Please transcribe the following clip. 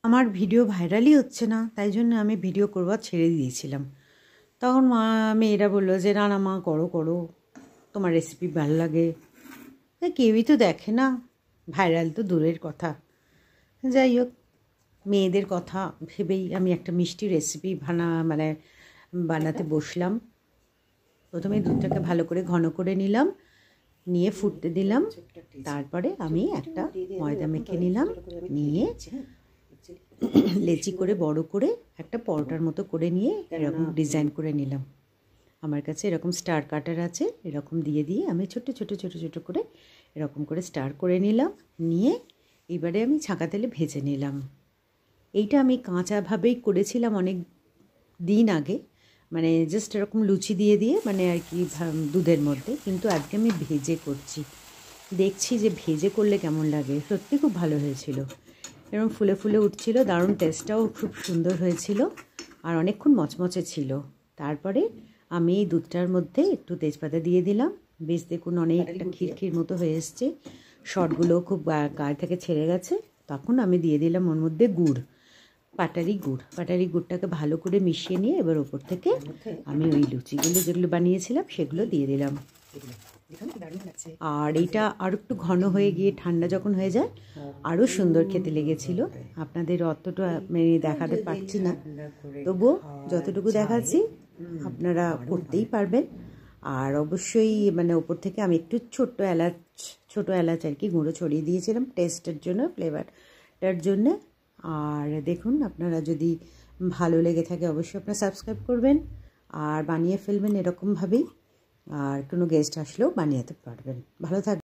আমার ভিডিও ভাইরালই হচ্ছে না, তাই জন্য আমি ভিডিও করবার ছেড়ে দিয়েছিলাম। তখন মেয়েরা বললো যে না না মা করো করো, তোমার রেসিপি ভালো লাগে। কেউই তো দেখে না, ভাইরাল তো দূরের কথা। যাই হোক, মেয়েদের কথা ভেবেই আমি একটা মিষ্টি রেসিপি বানাতে বসলাম। প্রথমে দুধটাকে ভালো করে ঘন করে নিলাম, নিয়ে ফুটতে দিলাম। তারপরে আমি একটা ময়দা মেখে নিলাম, নিয়ে লেচি করে বড় করে একটা পরোটার মতো করে নিয়ে এরকম ডিজাইন করে নিলাম। আমার কাছে এরকম স্টার কাটার আছে, এরকম দিয়ে দিয়ে আমি ছোট ছোট ছোট ছোট করে এরকম করে স্টার করে নিলাম। নিয়ে এবারে আমি ছাঁকা তেলে ভেজে নিলাম। এইটা আমি কাঁচাভাবেই করেছিলাম অনেক দিন আগে, মানে জাস্ট এরকম লুচি দিয়ে দিয়ে মানে আর কি দুধের মধ্যে, কিন্তু আজকে আমি ভেজে করছি। দেখছি যে ভেজে করলে কেমন লাগে। সত্যি খুব ভালো হয়েছিল, এরকম ফুলে ফুলে উঠছিল, দারুণ টেস্টটাও খুব সুন্দর হয়েছিল আর অনেকক্ষণ মচমচে ছিল। তারপরে আমি এই দুধটার মধ্যে একটু তেজপাতা দিয়ে দিলাম। বেশ দেখুন অনেকটা খিরখির মতো হয়ে এসছে, শটগুলোও খুব গায়ে থেকে ছেড়ে গেছে। তখন আমি দিয়ে দিলাম ওর মধ্যে গুড়, পাটারি গুড়টাকে ভালো করে মিশিয়ে নিয়ে এবার ওপর থেকে আমি ওই লুচিগুলো যেগুলো বানিয়েছিলাম সেগুলো দিয়ে দিলাম। আর এইটা আর একটু ঘন হয়ে গিয়ে ঠান্ডা যখন হয়ে যায় আরও সুন্দর খেতে লেগেছিল। আপনাদের অতটা দেখাতে পারছি না, তবুও যতটুকু দেখাচ্ছি আপনারা করতেই পারবেন। আর অবশ্যই মানে ওপর থেকে আমি একটু ছোটো এলাচ আর কি গুঁড়ো ছড়িয়ে দিয়েছিলাম টেস্টের জন্য, ফ্লেভারটার জন্য। আর দেখুন, আপনারা যদি ভালো লেগে থাকে অবশ্যই আপনারা সাবস্ক্রাইব করবেন আর বানিয়ে ফেলবেন এরকমভাবেই। আর কোনো গেস্ট আসলেও বানিয়ে পারবেন। ভালো থাকবেন।